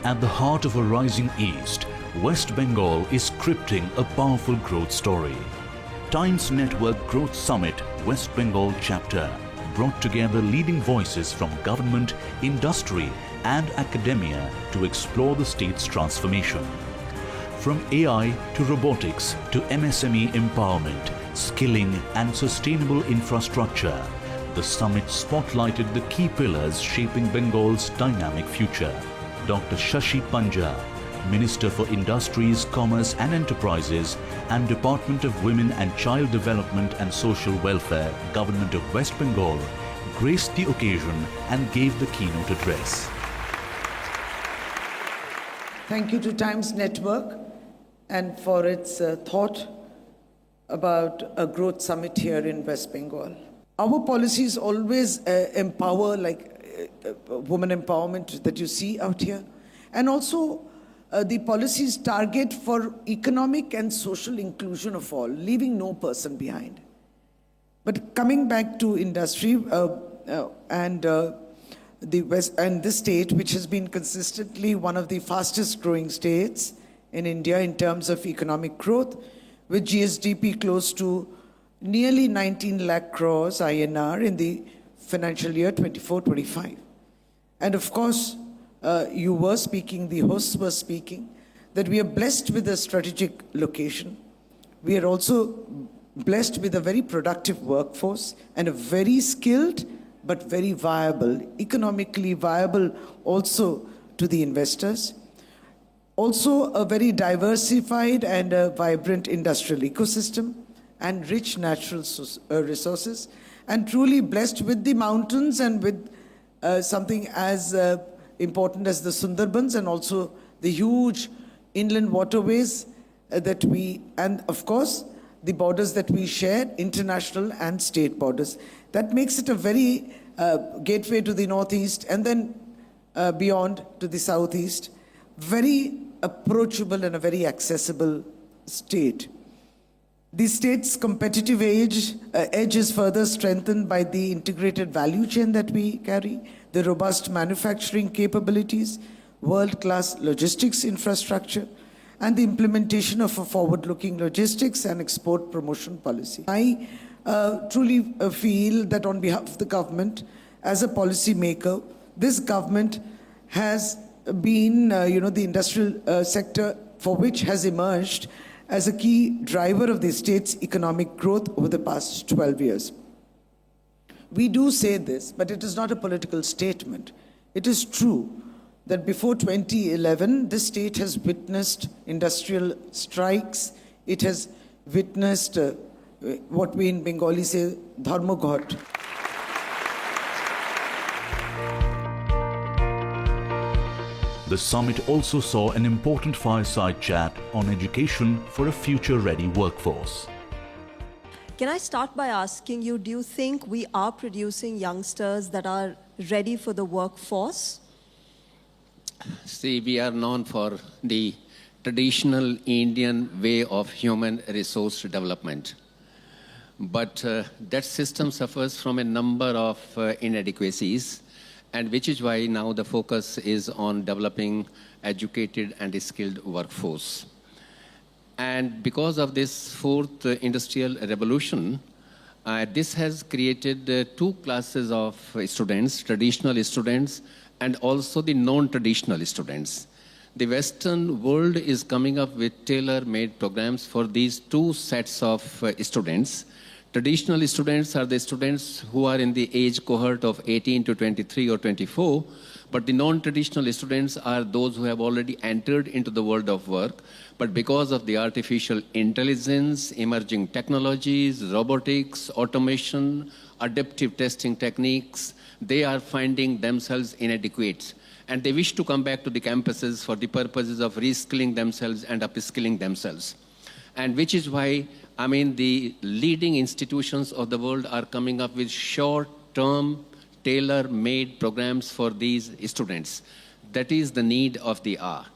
At the heart of a rising East, West Bengal is scripting a powerful growth story. Times Network Growth Summit West Bengal chapter brought together leading voices from government, industry and academia to explore the state's transformation. From AI to robotics to MSME empowerment, skilling and sustainable infrastructure, the summit spotlighted the key pillars shaping Bengal's dynamic future. Dr. Shashi Panja, Minister for Industries, Commerce and Enterprises and Department of Women and Child Development and Social Welfare, Government of West Bengal, graced the occasion and gave the keynote address. Thank you to Times Network and for its thought about a growth summit here in West Bengal. Our policies always empower, like women empowerment that you see out here, and also the policies target for economic and social inclusion of all, leaving no person behind. But coming back to industry and the West and this state, which has been consistently one of the fastest growing states in India in terms of economic growth, with GSDP close to nearly 19 lakh crores INR in the financial year 24-25. And of course, you were speaking, the hosts were speaking, that we are blessed with a strategic location. We are also blessed with a very productive workforce and a very skilled but very viable, economically viable also to the investors. Also a very diversified and a vibrant industrial ecosystem and rich natural resources, and truly blessed with the mountains and with something as important as the Sundarbans and also the huge inland waterways that we, and of course, the borders that we share, international and state borders. That makes it a very gateway to the northeast and then beyond to the southeast. Very approachable and a very accessible state. The state's competitive edge is further strengthened by the integrated value chain that we carry, the robust manufacturing capabilities, world-class logistics infrastructure, and the implementation of a forward-looking logistics and export promotion policy. I truly feel that on behalf of the government, as a policy maker, this government has been, the industrial sector for which has emerged as a key driver of the state's economic growth over the past 12 years. We do say this, but it is not a political statement. It is true that before 2011, this state has witnessed industrial strikes. It has witnessed what we in Bengali say, dharmaghat. The summit also saw an important fireside chat on education for a future-ready workforce. Can I start by asking you, do you think we are producing youngsters that are ready for the workforce? See, we are known for the traditional Indian way of human resource development. But that system suffers from a number of inadequacies, and which is why now the focus is on developing educated and skilled workforce. And because of this fourth industrial revolution, this has created two classes of students, traditional students and also the non-traditional students. The Western world is coming up with tailor-made programs for these two sets of students. Traditional students are the students who are in the age cohort of 18 to 23 or 24, but the non-traditional students are those who have already entered into the world of work, but because of the artificial intelligence, emerging technologies, robotics, automation, adaptive testing techniques, they are finding themselves inadequate. And they wish to come back to the campuses for the purposes of reskilling themselves and upskilling themselves. And which is why, the leading institutions of the world are coming up with short-term, tailor-made programs for these students. That is the need of the hour.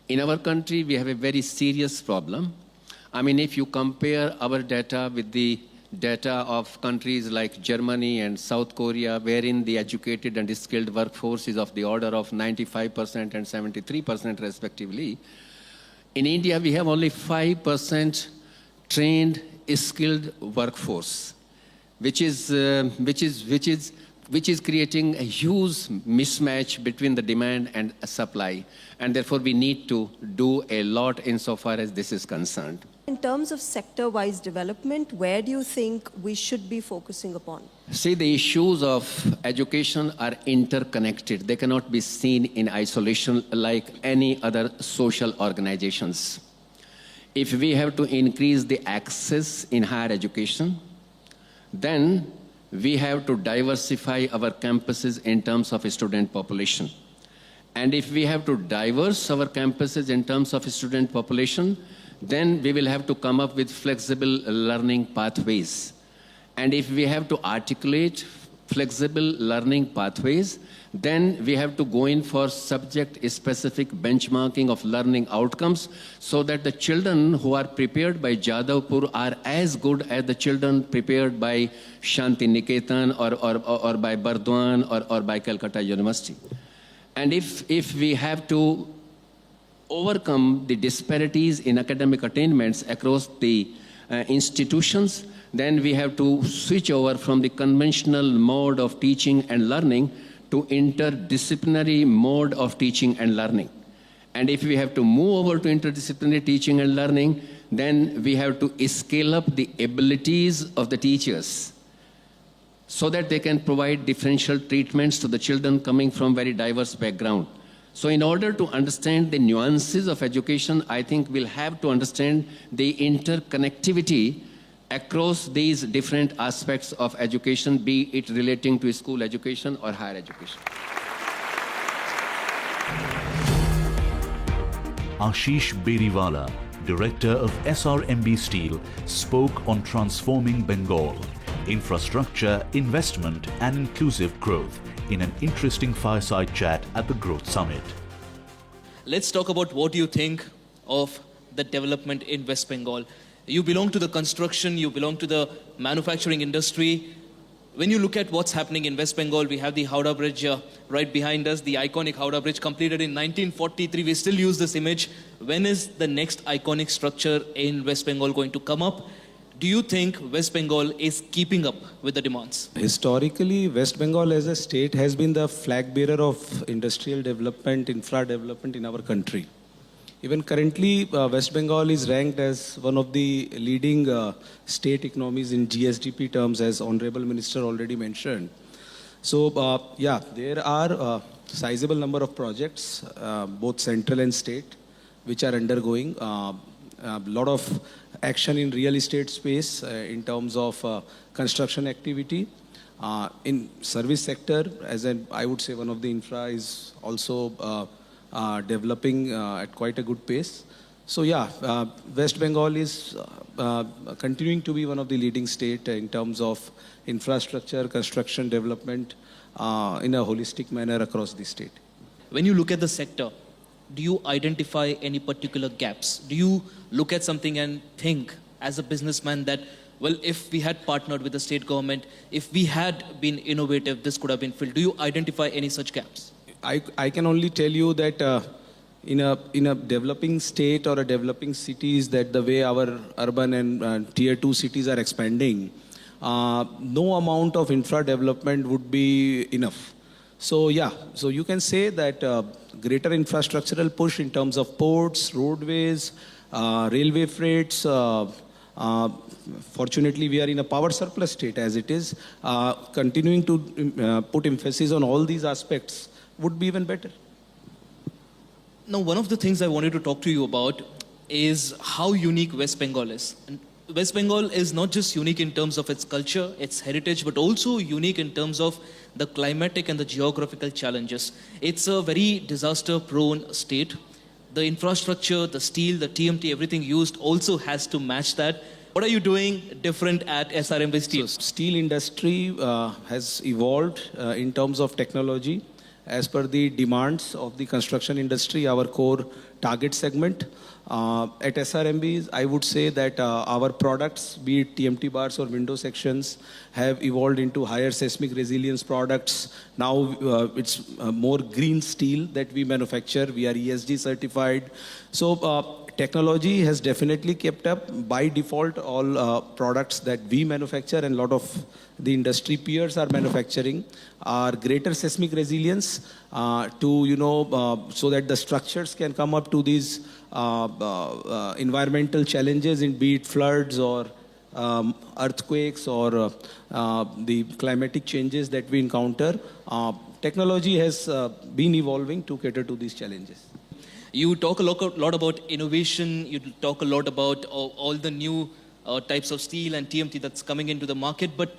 In our country, we have a very serious problem. If you compare our data with the data of countries like Germany and South Korea, wherein the educated and skilled workforce is of the order of 95% and 73% respectively. In India, we have only 5% trained, skilled workforce, which is creating a huge mismatch between the demand and supply. And therefore, we need to do a lot insofar as this is concerned. In terms of sector-wise development, where do you think we should be focusing upon? See, the issues of education are interconnected. They cannot be seen in isolation like any other social organizations. If we have to increase the access in higher education, then we have to diversify our campuses in terms of student population. And if we have to diverse our campuses in terms of student population, then we will have to come up with flexible learning pathways. And if we have to articulate flexible learning pathways, then we have to go in for subject-specific benchmarking of learning outcomes so that the children who are prepared by Jadavpur are as good as the children prepared by Shanti Niketan or by Burdwan or by Calcutta University. And if we have to overcome the disparities in academic attainments across the institutions, then we have to switch over from the conventional mode of teaching and learning to interdisciplinary mode of teaching and learning. And if we have to move over to interdisciplinary teaching and learning, then we have to scale up the abilities of the teachers so that they can provide differential treatments to the children coming from very diverse background. So in order to understand the nuances of education, I think we'll have to understand the interconnectivity across these different aspects of education, be it relating to school education or higher education. Ashish Beriwala, Director of SRMB Steel, spoke on transforming Bengal, infrastructure, investment and inclusive growth in an interesting fireside chat at the Growth Summit. Let's talk about what you think of the development in West Bengal. You belong to the construction, you belong to the manufacturing industry. When you look at what's happening in West Bengal, we have the Howrah Bridge right behind us, the iconic Howrah Bridge completed in 1943. We still use this image. When is the next iconic structure in West Bengal going to come up? Do you think West Bengal is keeping up with the demands? Historically, West Bengal as a state has been the flag bearer of industrial development, infra development in our country. Even currently, West Bengal is ranked as one of the leading state economies in GSDP terms, as Honorable Minister already mentioned. So, yeah, there are a sizable number of projects, both central and state, which are undergoing. A lot of action in real estate space in terms of construction activity. In service sector, I would say one of the infra is also developing at quite a good pace. So yeah, West Bengal is continuing to be one of the leading state in terms of infrastructure, construction development in a holistic manner across the state. When you look at the sector, do you identify any particular gaps? Do you look at something and think as a businessman that, well, if we had partnered with the state government, if we had been innovative, this could have been filled? Do you identify any such gaps? I can only tell you that in a developing state or a developing cities, that the way our urban and tier 2 cities are expanding, no amount of infra development would be enough. So yeah, so you can say that greater infrastructural push in terms of ports, roadways, railway freights. Fortunately, we are in a power surplus state as it is. Continuing to put emphasis on all these aspects would be even better. Now, one of the things I wanted to talk to you about is how unique West Bengal is. And West Bengal is not just unique in terms of its culture, its heritage, but also unique in terms of the climatic and the geographical challenges. It's a very disaster-prone state. The infrastructure, the steel, the TMT, everything used also has to match that. What are you doing different at SRMB Steel? So, steel industry has evolved in terms of technology as per the demands of the construction industry, our core target segment. At SRMBs, I would say that our products, be it TMT bars or window sections, have evolved into higher seismic resilience products. Now it's more green steel that we manufacture. We are ESG certified. So technology has definitely kept up. By default, all products that we manufacture and a lot of the industry peers are manufacturing are greater seismic resilience so that the structures can come up to these environmental challenges, in be it floods or earthquakes or the climatic changes that we encounter. Technology has been evolving to cater to these challenges. You talk a lot about innovation. You talk a lot about all the new types of steel and TMT that's coming into the market. But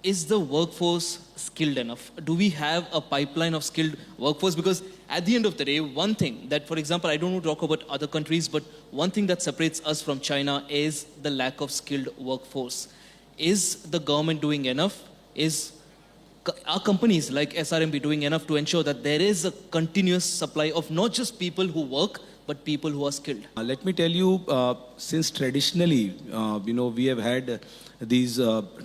is the workforce skilled enough? Do we have a pipeline of skilled workforce? Because at the end of the day, one thing that, for example, I don't want to talk about other countries, but one thing that separates us from China is the lack of skilled workforce. Is the government doing enough? Are companies like SRMB doing enough to ensure that there is a continuous supply of not just people who work, but people who are skilled? Let me tell you, since traditionally, we have had these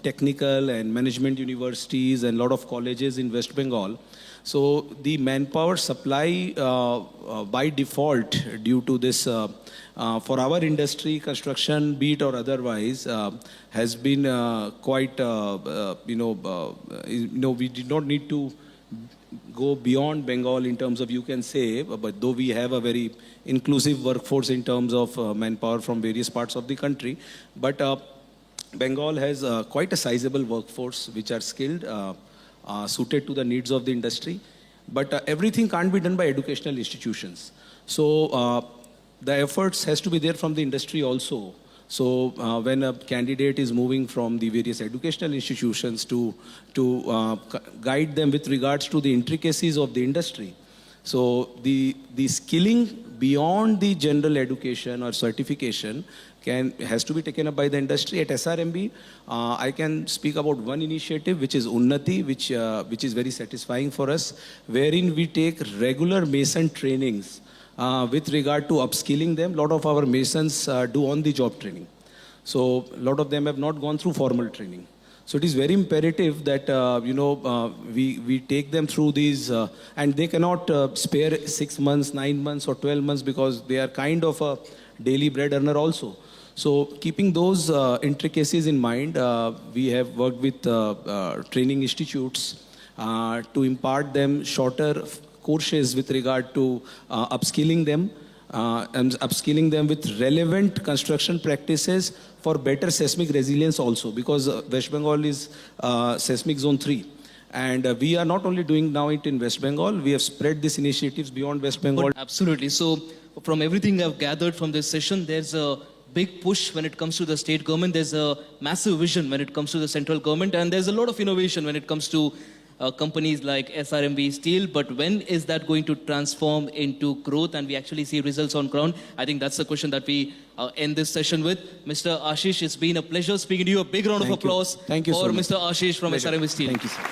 technical and management universities and a lot of colleges in West Bengal. So the manpower supply by default due to this, for our industry, construction, be it or otherwise, has been quite, we did not need to go beyond Bengal in terms of, you can say, but though we have a very inclusive workforce in terms of manpower from various parts of the country, but Bengal has quite a sizable workforce which are skilled, suited to the needs of the industry. But everything can't be done by educational institutions. So the efforts has to be there from the industry also. So when a candidate is moving from the various educational institutions to guide them with regards to the intricacies of the industry. So the skilling beyond the general education or certification has to be taken up by the industry. At SRMB, I can speak about one initiative, which is Unnati, which is very satisfying for us, wherein we take regular mason trainings with regard to upskilling them. A lot of our masons do on-the-job training. So a lot of them have not gone through formal training. So it is very imperative that, we take them through these, and they cannot spare 6 months, 9 months or 12 months because they are kind of a daily bread earner also. So keeping those intricacies in mind, we have worked with training institutes to impart them shorter courses with regard to upskilling them and upskilling them with relevant construction practices for better seismic resilience also, because West Bengal is seismic zone 3. And we are not only doing now it in West Bengal, we have spread these initiatives beyond West Bengal. Absolutely. So from everything I've gathered from this session, there's a big push when it comes to the state government. There's a massive vision when it comes to the central government. And there's a lot of innovation when it comes to companies like SRMB Steel. But when is that going to transform into growth and we actually see results on ground? I think that's the question that we end this session with. Mr. Ashish, it's been a pleasure speaking to you. A big round of applause for Mr. Ashish from SRMB Steel. Thank you, sir.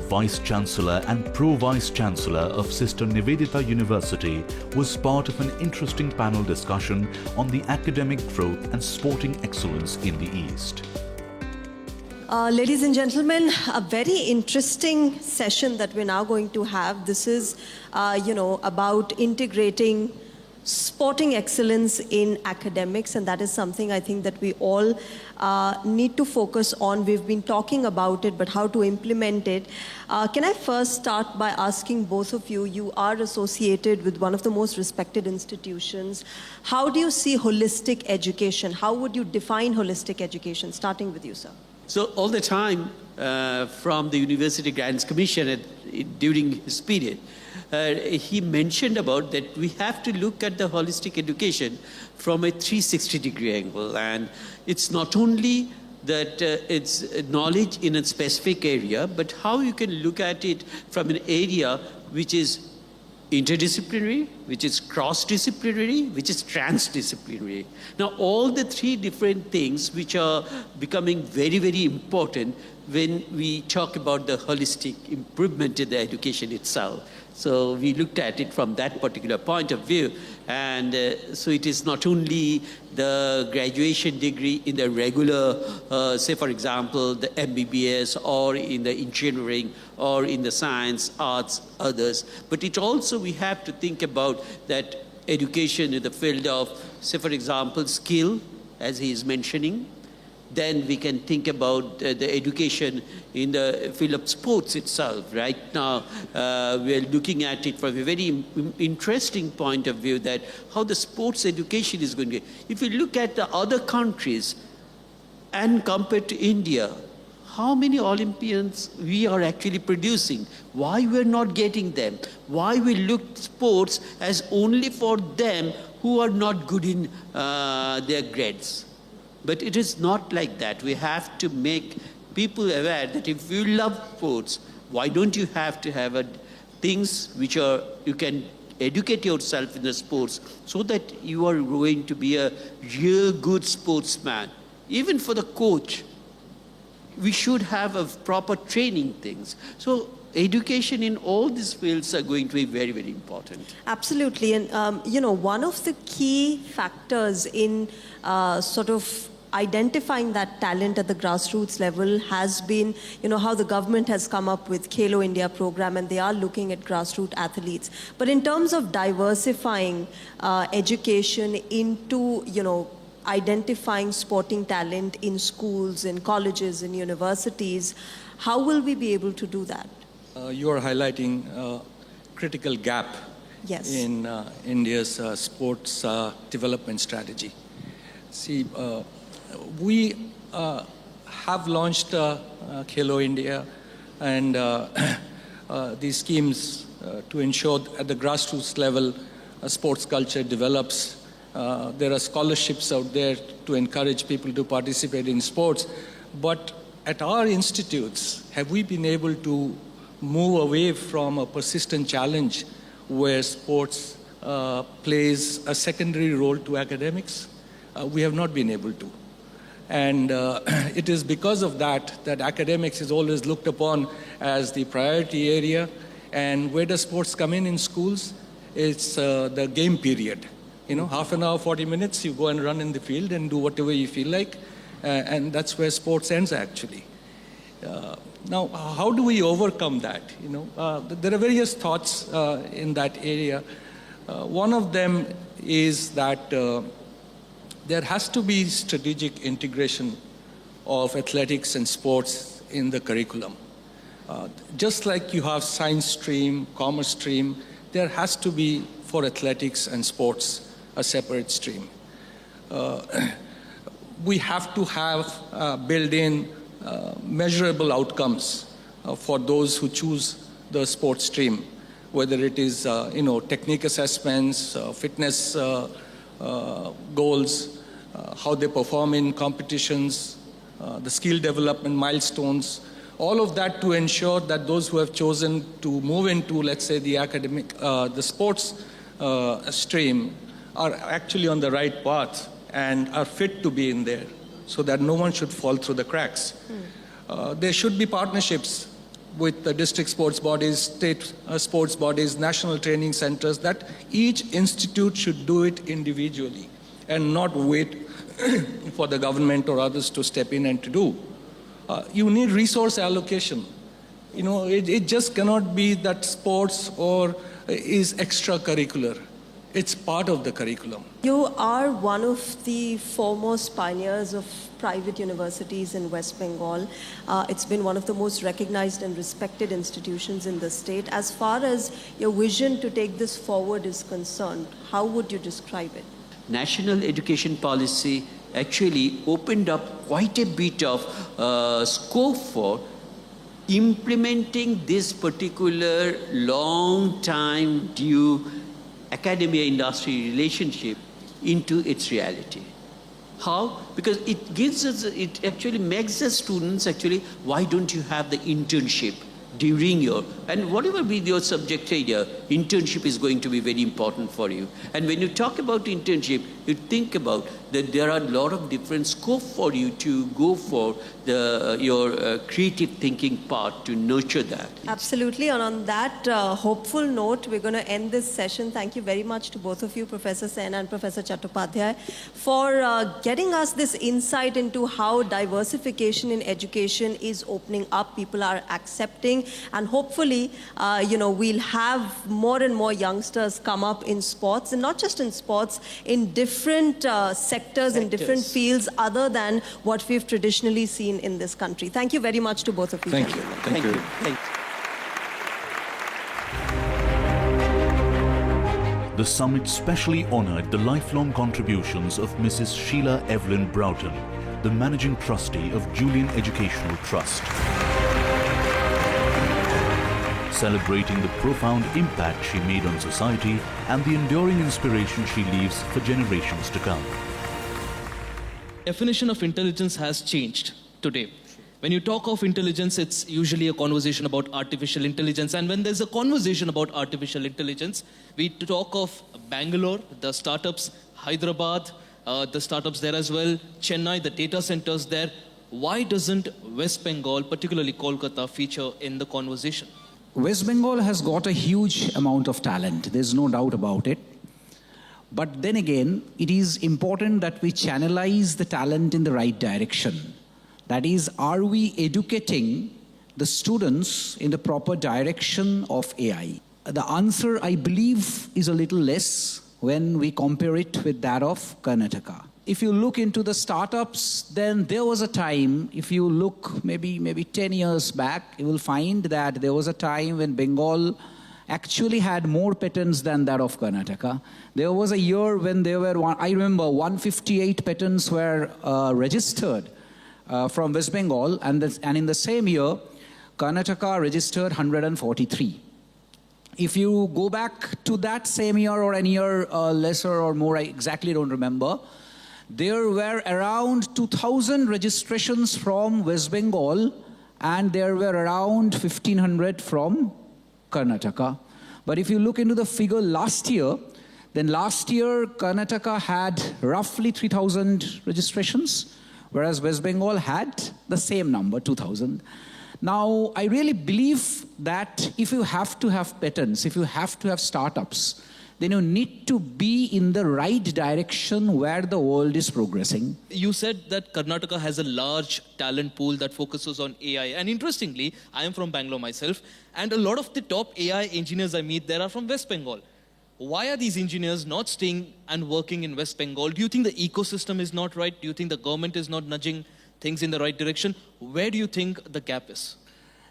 Vice Chancellor and Pro-Vice Chancellor of Sister Nivedita University was part of an interesting panel discussion on the academic growth and sporting excellence in the East. Ladies and gentlemen, a very interesting session that we're now going to have. This is, about integrating sporting excellence in academics, and that is something I think that we all need to focus on. We've been talking about it, but how to implement it. Can I first start by asking both of you, you are associated with one of the most respected institutions. How do you see holistic education? How would you define holistic education? Starting with you, sir. So all the time from the University Grants Commission during his period, he mentioned about that we have to look at the holistic education from a 360-degree angle. And it's not only that it's knowledge in a specific area, but how you can look at it from an area which is interdisciplinary, which is cross-disciplinary, which is transdisciplinary. Now, all the three different things which are becoming very, very important when we talk about the holistic improvement in the education itself. So we looked at it from that particular point of view. And so it is not only the graduation degree in the regular, say for example, the MBBS or in the engineering or in the science, arts, others, but it also we have to think about that education in the field of, say for example, skill, as he is mentioning. Then we can think about the education in the field of sports itself. Right now, we are looking at it from a very interesting point of view that how the sports education is going to be. If you look at the other countries and compared to India, how many Olympians we are actually producing? Why we're not getting them? Why we look sports as only for them who are not good in their grades? But it is not like that. We have to make people aware that if you love sports, why don't you have to have things which are, you can educate yourself in the sports so that you are going to be a real good sportsman. Even for the coach, we should have a proper training things. So education in all these fields are going to be very, very important. Absolutely. And, one of the key factors in sort of identifying that talent at the grassroots level has been, how the government has come up with Khelo India program, and they are looking at grassroots athletes. But in terms of diversifying education into, identifying sporting talent in schools, in colleges, in universities, how will we be able to do that? You are highlighting a critical gap Yes. in India's sports development strategy. See, we have launched Khelo India and these schemes to ensure at the grassroots level sports culture develops. There are scholarships out there to encourage people to participate in sports. But at our institutes, have we been able to move away from a persistent challenge where sports plays a secondary role to academics? We have not been able to. And it is because of that academics is always looked upon as the priority area. And where does sports come in schools? It's the game period. Half an hour, 40 minutes, you go and run in the field and do whatever you feel like. And that's where sports ends, actually. Now, how do we overcome that? There are various thoughts in that area. One of them is that there has to be strategic integration of athletics and sports in the curriculum. Just like you have science stream, commerce stream, there has to be for athletics and sports a separate stream. We have to have built in measurable outcomes for those who choose the sports stream, whether it is technique assessments, fitness goals, how they perform in competitions, the skill development milestones, all of that to ensure that those who have chosen to move into, let's say, the academic, the sports stream are actually on the right path and are fit to be in there, so that no one should fall through the cracks. There should be partnerships with the district sports bodies, state sports bodies, national training centers, that each institute should do it individually and not wait for the government or others to step in and to do. You need resource allocation. It just cannot be that sports or is extracurricular. It's part of the curriculum. You are one of the foremost pioneers of private universities in West Bengal. It's been one of the most recognized and respected institutions in the state. As far as your vision to take this forward is concerned, how would you describe it? National education policy actually opened up quite a bit of scope for implementing this particular long time due academia industry relationship into its reality. How? Because it gives us, it actually makes the students actually, why don't you have the internship during your, and whatever be your subject area, internship is going to be very important for you. And when you talk about internship, you think about that there are a lot of different scope for you to go for your creative thinking part, to nurture that. Absolutely. And on that hopeful note, we're going to end this session. Thank you very much to both of you, Professor Sen and Professor Chattopadhyay, for getting us this insight into how diversification in education is opening up. People are accepting, and hopefully, we'll have more and more youngsters come up in sports, and not just in sports, in different sectors, in different fields other than what we've traditionally seen in this country. Thank you very much to both of you. Thank you. Thank you. Thank you. The summit specially honored the lifelong contributions of Mrs. Sheila Evelyn Broughton, the Managing Trustee of Julian Educational Trust, celebrating the profound impact she made on society and the enduring inspiration she leaves for generations to come. Definition of intelligence has changed today. When you talk of intelligence, it's usually a conversation about artificial intelligence. And when there's a conversation about artificial intelligence, we talk of Bangalore, the startups, Hyderabad, the startups there as well, Chennai, the data centers there. Why doesn't West Bengal, particularly Kolkata, feature in the conversation? West Bengal has got a huge amount of talent. There's no doubt about it. But then again, it is important that we channelize the talent in the right direction. That is, are we educating the students in the proper direction of AI? The answer, I believe, is a little less when we compare it with that of Karnataka. If you look into the startups, then there was a time, if you look maybe 10 years back, you will find that there was a time when Bengal actually had more patents than that of Karnataka. There was a year when there were, I remember, 158 patents were registered from West Bengal, and in the same year, Karnataka registered 143. If you go back to that same year or any year lesser or more, I exactly don't remember, there were around 2,000 registrations from West Bengal, and there were around 1,500 from Karnataka. But if you look into the figure last year, then last year Karnataka had roughly 3,000 registrations, whereas West Bengal had the same number, 2,000. Now, I really believe that if you have to have patents, if you have to have startups, then you need to be in the right direction where the world is progressing. You said that Karnataka has a large talent pool that focuses on AI. And interestingly, I am from Bangalore myself, and a lot of the top AI engineers I meet there are from West Bengal. Why are these engineers not staying and working in West Bengal? Do you think the ecosystem is not right? Do you think the government is not nudging things in the right direction? Where do you think the gap is?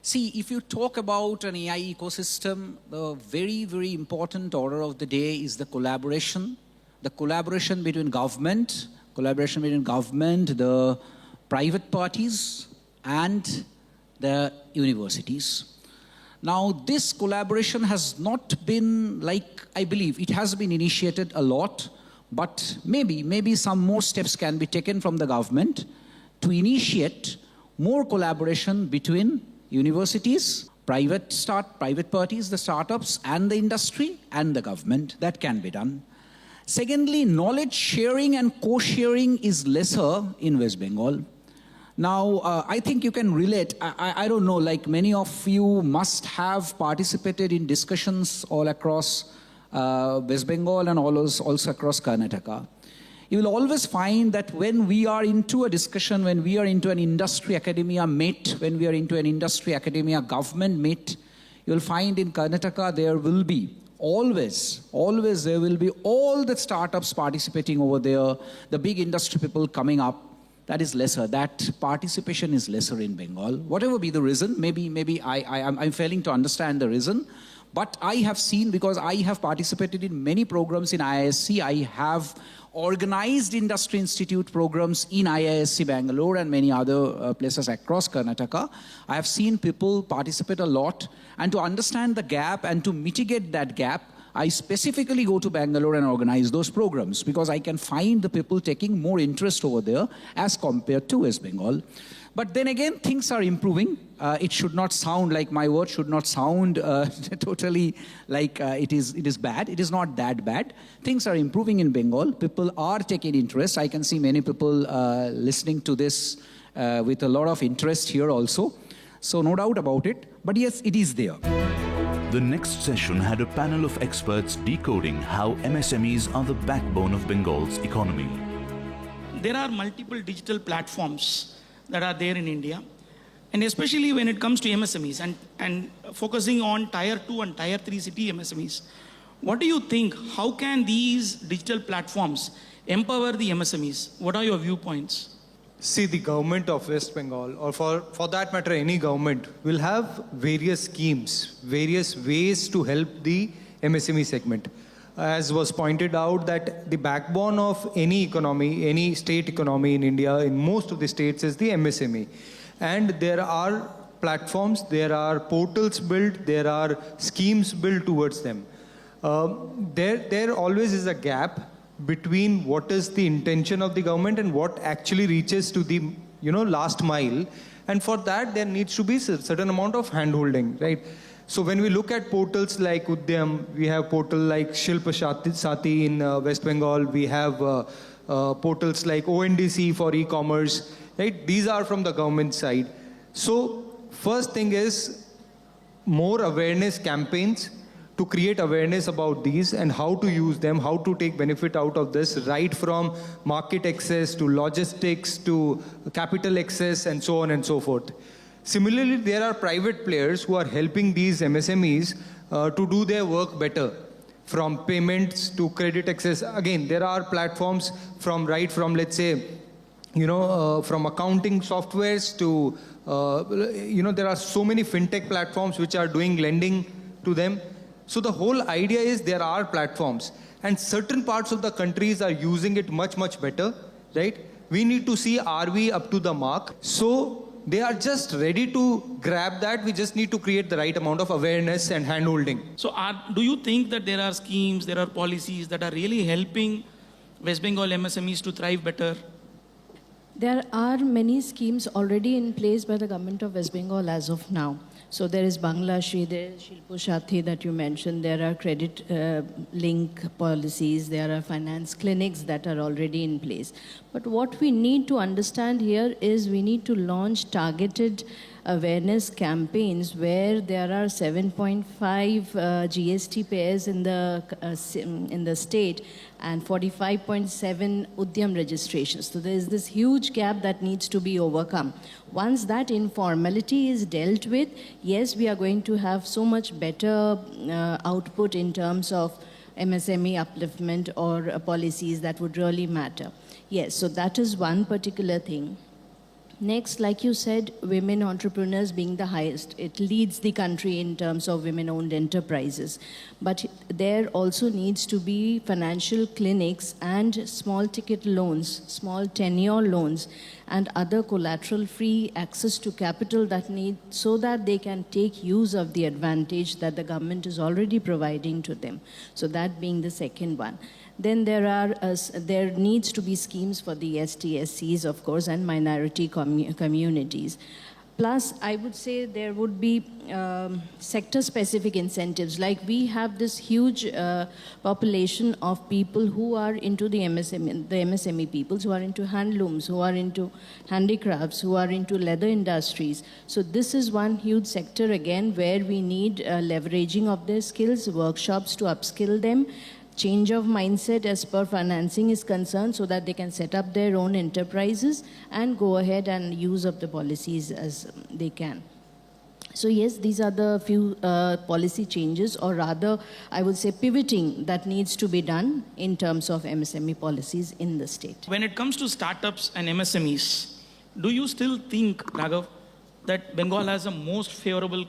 See, if you talk about an AI ecosystem, the very, very important order of the day is the collaboration between government, the private parties, and the universities. Now, this collaboration has not been I believe, it has been initiated a lot, but maybe some more steps can be taken from the government to initiate more collaboration between universities, private parties, the startups, and the industry, and the government. That can be done. Secondly, knowledge sharing and co-sharing is lesser in West Bengal. Now, I think you can relate. I don't know, many of you must have participated in discussions all across West Bengal and also across Karnataka. You will always find that when we are into a discussion, when we are into an industry-academia meet, when we are into an industry-academia government meet, you will find in Karnataka there will be always there will be all the startups participating over there, the big industry people coming up. That is lesser. That participation is lesser in Bengal. Whatever be the reason, maybe I'm failing to understand the reason. But I have seen, because I have participated in many programs in IISc, I have organized industry institute programs in IISc Bangalore and many other places across Karnataka. I have seen people participate a lot, and to understand the gap and to mitigate that gap, I specifically go to Bangalore and organize those programs because I can find the people taking more interest over there as compared to West Bengal. But then again, things are improving. It should not sound like my word should not sound totally like it is bad. It is not that bad. Things are improving in Bengal. People are taking interest. I can see many people listening to this with a lot of interest here also. So no doubt about it. But yes, it is there. The next session had a panel of experts decoding how MSMEs are the backbone of Bengal's economy. There are multiple digital platforms that are there in India, and especially when it comes to MSMEs and focusing on Tier 2 and Tier 3 city MSMEs. What do you think? How can these digital platforms empower the MSMEs? What are your viewpoints? See, the government of West Bengal, or for that matter any government, will have various schemes, various ways to help the MSME segment. As was pointed out, that the backbone of any economy, any state economy in India, in most of the states, is the MSME. And there are platforms, there are portals built, there are schemes built towards them. There always is a gap between what is the intention of the government and what actually reaches to the last mile, and for that there needs to be a certain amount of hand-holding, right? So when we look at portals like Udyam, we have portal like Shilpa Sati in West Bengal, we have portals like ONDC for e-commerce, right? These are from the government side. So first thing is more awareness campaigns to create awareness about these and how to use them, how to take benefit out of this, right from market access to logistics to capital access and so on and so forth. Similarly, there are private players who are helping these MSMEs to do their work better, from payments to credit access. Again, there are platforms from let's say, from accounting softwares to, there are so many fintech platforms which are doing lending to them. So the whole idea is there are platforms, and certain parts of the countries are using it much, much better, right? We need to see, are we up to the mark? So they are just ready to grab that. We just need to create the right amount of awareness and hand-holding. So do you think that there are schemes, there are policies that are really helping West Bengal MSMEs to thrive better? There are many schemes already in place by the government of West Bengal as of now. So there is Bangla Shri, there is Shilpa Sati that you mentioned, there are credit link policies, there are finance clinics that are already in place. But what we need to understand here is we need to launch targeted awareness campaigns where there are 7.5 GST payers in the state and 45.7 Udyam registrations. So there is this huge gap that needs to be overcome. Once that informality is dealt with, yes, we are going to have so much better output in terms of MSME upliftment or policies that would really matter. Yes, so that is one particular thing. Next, like you said, women entrepreneurs being the highest. It leads the country in terms of women-owned enterprises. But there also needs to be financial clinics and small ticket loans, small tenure loans, and other collateral-free access to capital so that they can take use of the advantage that the government is already providing to them. So that being the second one. Then there needs to be schemes for the STSCs, of course, and minority communities. Plus, I would say there would be sector-specific incentives. Like we have this huge population of people who are into the MSME peoples, who are into handlooms, who are into handicrafts, who are into leather industries. So this is one huge sector, again, where we need leveraging of their skills, workshops to upskill them, change of mindset as per financing is concerned so that they can set up their own enterprises and go ahead and use up the policies as they can. So yes, these are the few policy changes, or rather, I would say pivoting that needs to be done in terms of MSME policies in the state. When it comes to startups and MSMEs, do you still think, Raghav, that Bengal has the most favorable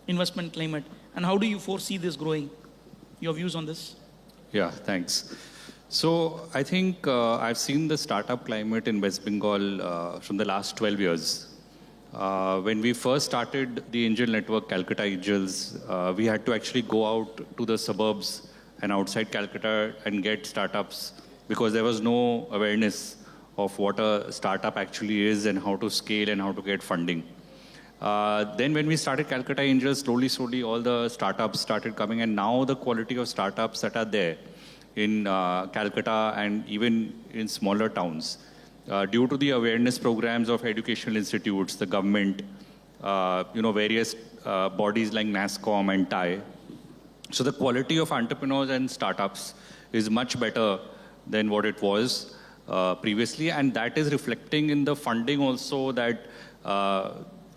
investment climate? And how do you foresee this growing? Your views on this? Yeah, thanks. So I think I've seen the startup climate in West Bengal from the last 12 years. When we first started the Angel Network, Calcutta Angels, we had to actually go out to the suburbs and outside Calcutta and get startups because there was no awareness of what a startup actually is and how to scale and how to get funding. Then when we started Calcutta Angels, slowly, all the startups started coming, and now the quality of startups that are there in Calcutta and even in smaller towns, due to the awareness programs of educational institutes, the government, various bodies like NASSCOM and TIE. So the quality of entrepreneurs and startups is much better than what it was previously, and that is reflecting in the funding also that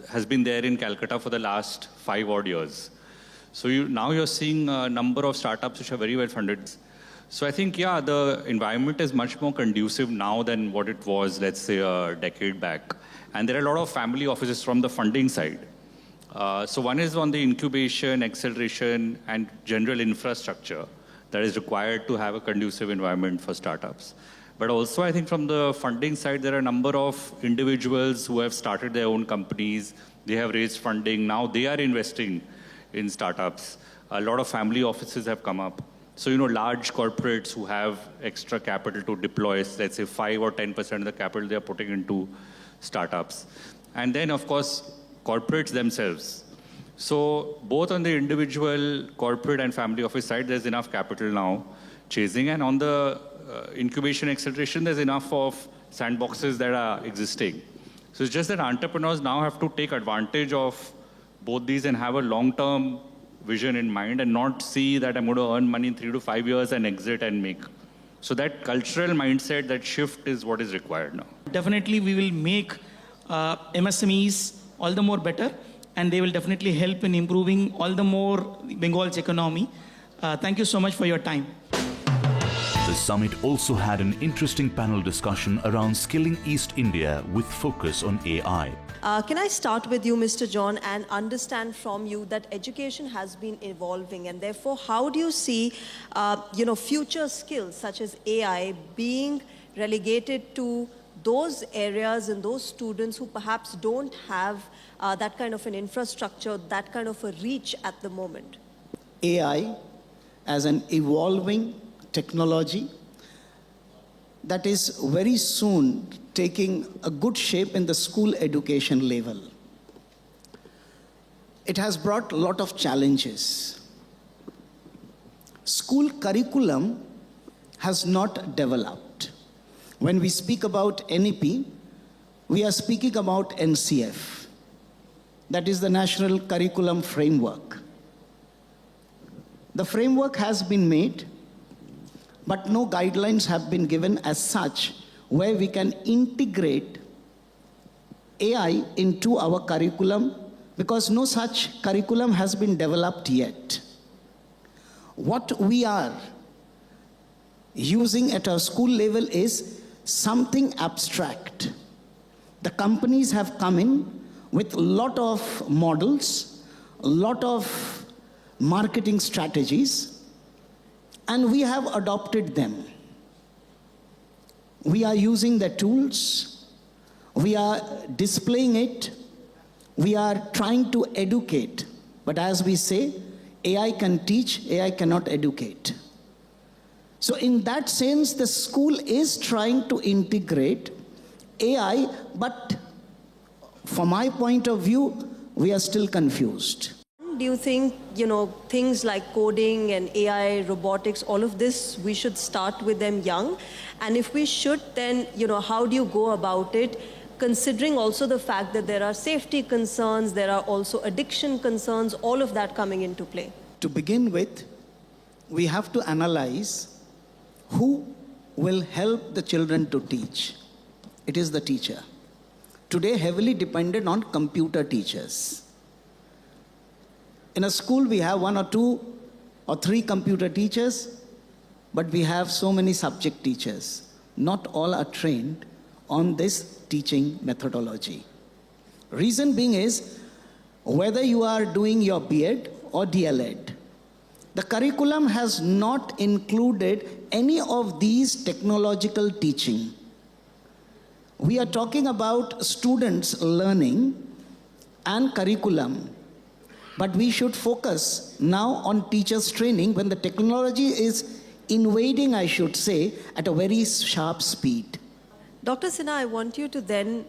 has been there in Calcutta for the last 5 odd years. So now you're seeing a number of startups which are very well funded. So I think, yeah, the environment is much more conducive now than what it was, let's say, a decade back. And there are a lot of family offices from the funding side. So one is on the incubation, acceleration, and general infrastructure that is required to have a conducive environment for startups. But also, I think from the funding side, there are a number of individuals who have started their own companies. They have raised funding. Now they are investing in startups. A lot of family offices have come up. So, large corporates who have extra capital to deploy, let's say 5 or 10% of the capital they are putting into startups. And then, of course, corporates themselves. So both on the individual, corporate, and family office side, there's enough capital now chasing. And on the incubation acceleration, there's enough of sandboxes that are existing. So it's just that entrepreneurs now have to take advantage of both these and have a long-term vision in mind and not see that I'm going to earn money in 3 to 5 years and exit and make. So that cultural mindset, that shift is what is required now. Definitely we will make MSMEs all the more better, and they will definitely help in improving all the more Bengal's economy. Thank you so much for your time. The summit also had an interesting panel discussion around skilling East India with focus on AI. Can I start with you, Mr. John, and understand from you that education has been evolving, and therefore how do you see, future skills such as AI being relegated to those areas and those students who perhaps don't have that kind of an infrastructure, that kind of a reach at the moment? AI as an evolving technology that is very soon taking a good shape in the school education level. It has brought a lot of challenges. School curriculum has not developed. When we speak about NEP, we are speaking about NCF. That is the National Curriculum Framework. The framework has been made, but no guidelines have been given as such where we can integrate AI into our curriculum, because no such curriculum has been developed yet. What we are using at our school level is something abstract. The companies have come in with a lot of models, a lot of marketing strategies, and we have adopted them. We are using the tools, we are displaying it, we are trying to educate. But as we say, AI can teach, AI cannot educate. So in that sense, the school is trying to integrate AI, but from my point of view, we are still confused. Do you think, things like coding and AI, robotics, all of this, we should start with them young? And if we should, then, how do you go about it, considering also the fact that there are safety concerns, there are also addiction concerns, all of that coming into play? To begin with, we have to analyze who will help the children to teach. It is the teacher. Today, heavily dependent on computer teachers. In a school, we have 1 or 2 or 3 computer teachers, but we have so many subject teachers. Not all are trained on this teaching methodology. Reason being is, whether you are doing your B.Ed or DLED, the curriculum has not included any of these technological teaching. We are talking about students learning and curriculum. But we should focus now on teachers' training when the technology is invading, I should say, at a very sharp speed. Dr. Sinha, I want you to then,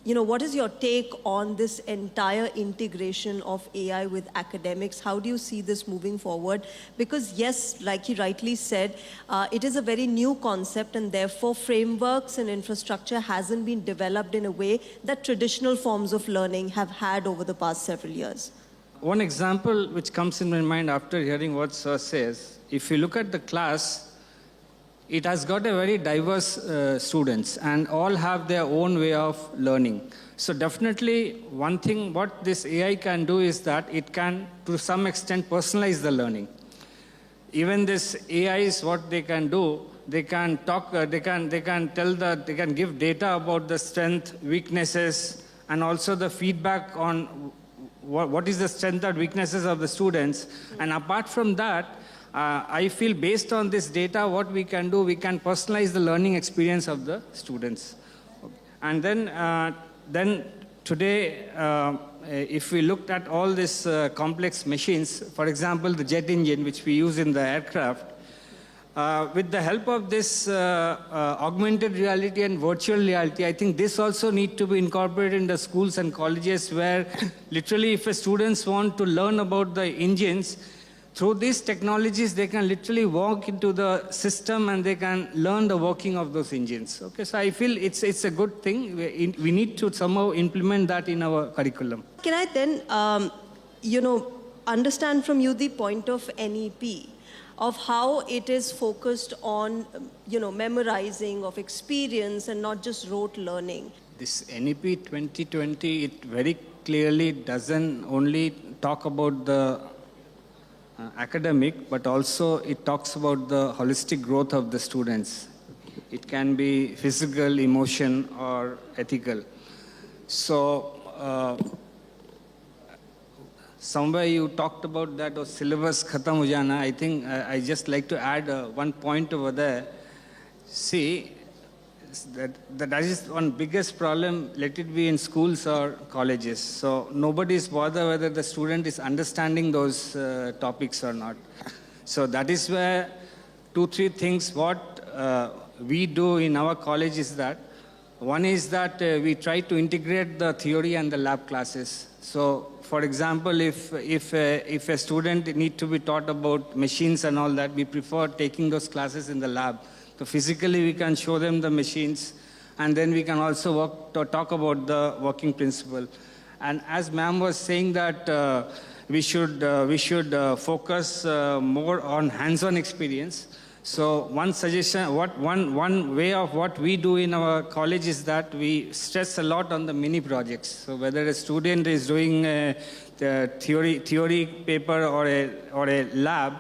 what is your take on this entire integration of AI with academics? How do you see this moving forward? Because yes, like he rightly said, it is a very new concept, and therefore frameworks and infrastructure hasn't been developed in a way that traditional forms of learning have had over the past several years. One example which comes in my mind after hearing what Sir says, if you look at the class, it has got a very diverse students and all have their own way of learning. So definitely one thing what this AI can do is that it can to some extent personalize the learning. Even this AI is what they can do, they can talk, they can give data about the strength, weaknesses, and also the feedback on what is the strength and weaknesses of the students. And apart from that, I feel based on this data, what we can do, we can personalize the learning experience of the students. And then today, if we looked at all these complex machines, for example, the jet engine, which we use in the aircraft, with the help of this augmented reality and virtual reality, I think this also needs to be incorporated in the schools and colleges where literally if students want to learn about the engines, through these technologies, they can literally walk into the system and they can learn the working of those engines. Okay, so I feel it's a good thing. We need to somehow implement that in our curriculum. Can I then, understand from you the point of NEP, of how it is focused on, memorizing of experience and not just rote learning? This NEP 2020, it very clearly doesn't only talk about the academic, but also it talks about the holistic growth of the students. It can be physical, emotion, or ethical. So, somewhere you talked about that syllabus khatam ho jana. I think I just like to add one point over there. See, that is one biggest problem, let it be in schools or colleges. So nobody is bothered whether the student is understanding those topics or not. So that is where 2-3 things what we do in our college is that, one is that we try to integrate the theory and the lab classes. So for example, if a student need to be taught about machines and all that, we prefer taking those classes in the lab. So physically, we can show them the machines, and then we can also talk about the working principle. And as ma'am was saying that we should focus more on hands-on experience. So one suggestion, one way of what we do in our college is that we stress a lot on the mini projects. So whether a student is doing a theory paper or a lab,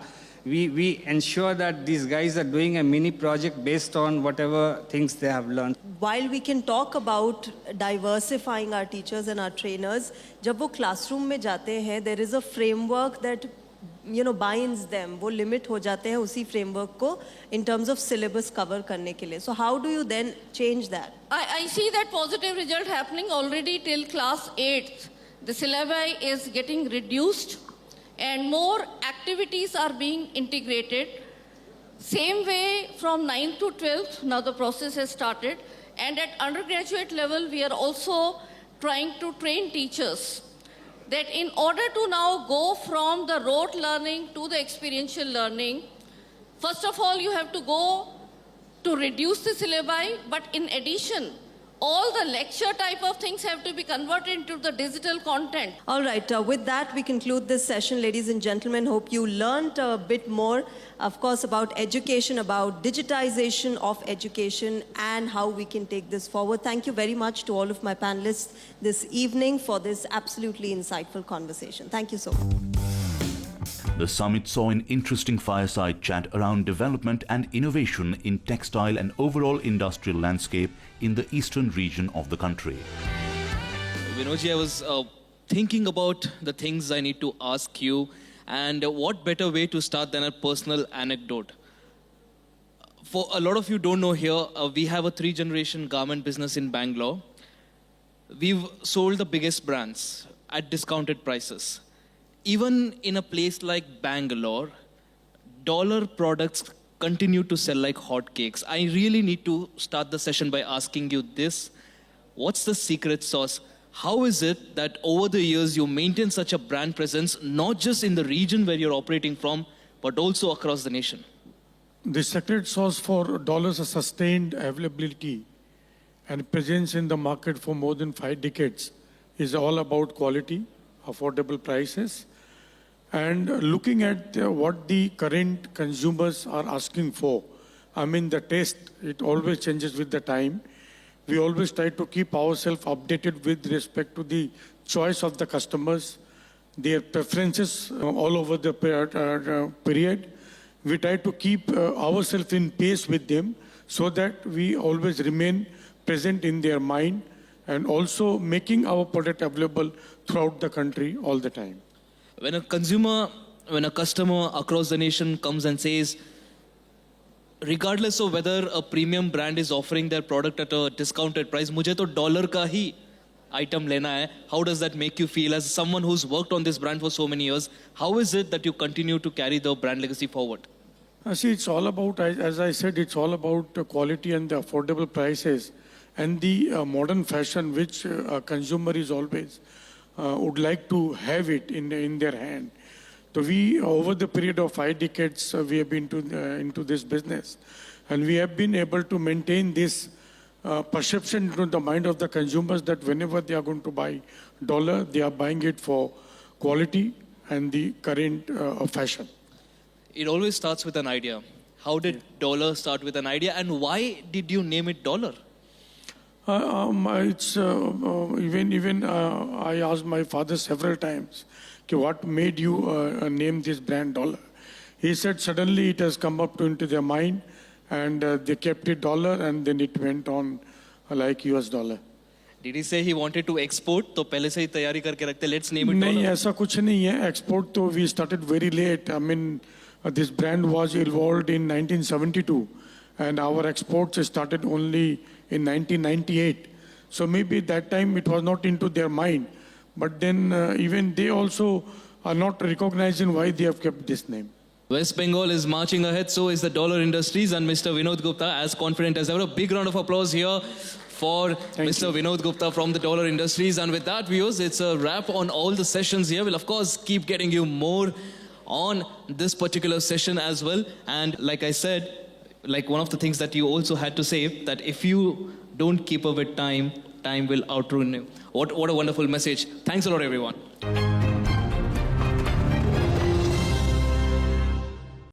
we ensure that these guys are doing a mini project based on whatever things they have learned. While we can talk about diversifying our teachers and our trainers, जब वो classroom में जाते हैं, there is a framework that binds them. वो limit हो जाते हैं उसी framework को in terms of syllabus cover करने के लिए. So how do you then change that? I see that positive result happening already till class 8th. The syllabi is getting reduced, and more activities are being integrated. Same way from 9th to 12th, now the process has started. And at undergraduate level, we are also trying to train teachers that in order to now go from the rote learning to the experiential learning, first of all, you have to go to reduce the syllabi, but in addition, all the lecture type of things have to be converted into the digital content. All right, with that, we conclude this session, ladies and gentlemen. Hope you learned a bit more, of course, about education, about digitization of education, and how we can take this forward. Thank you very much to all of my panelists this evening for this absolutely insightful conversation. Thank you so much. The summit saw an interesting fireside chat around development and innovation in textile and overall industrial landscape in the eastern region of the country. Vinodji, I was thinking about the things I need to ask you, and what better way to start than a personal anecdote. For a lot of you don't know here, we have a 3-generation garment business in Bangalore. We've sold the biggest brands. at discounted prices. Even in a place like Bangalore, dollar products continue to sell like hotcakes. I really need to start the session by asking you this. What's the secret sauce? How is it that over the years you maintain such a brand presence, not just in the region where you're operating from, but also across the nation? The secret sauce for dollars is sustained availability and presence in the market for more than 5 decades is all about quality, affordable prices, and looking at what the current consumers are asking for. I mean, the taste, it always changes with the time. We always try to keep ourselves updated with respect to the choice of the customers, their preferences all over the period. We try to keep ourselves in pace with them so that we always remain present in their mind and also making our product available throughout the country all the time. When a customer across the nation comes and says, regardless of whether a premium brand is offering their product at a discounted price, मुझे तो dollar का ही item लेना है. How does that make you feel as someone who's worked on this brand for so many years? How is it that you continue to carry the brand legacy forward? See, it's all about, as I said, it's all about quality and the affordable prices and the modern fashion which a consumer is always would like to have it in their hand. So we, over the period of 5 decades, we have been into this business, and we have been able to maintain this perception into the mind of the consumers that whenever they are going to buy dollar, they are buying it for quality and the current fashion. It always starts with an idea. How did dollar start with an idea, and why did you name it dollar? It's even I asked my father several times, what made you name this brand dollar? He said suddenly it has come up into their mind, and they kept it dollar, and then it went on like US dollar. Did he say he wanted to export? तो पहले से ही तैयारी करके रखते. Let's name it dollar. नहीं, ऐसा कुछ नहीं है. Export तो we started very late. I mean, this brand was evolved in 1972, and our exports started only in 1998. So maybe that time it was not into their mind. But then even they also are not recognizing why they have kept this name. West Bengal is marching ahead, so is the dollar industries, and Mr. Vinod Gupta as confident as ever. A big round of applause here for Mr. Vinod Gupta from the dollar industries. And with that, viewers, it's a wrap on all the sessions here. We'll of course keep getting you more on this particular session as well. And like I said, like one of the things that you also had to say, that if you don't keep up with time, time will outrun you. What a wonderful message. Thanks a lot, everyone.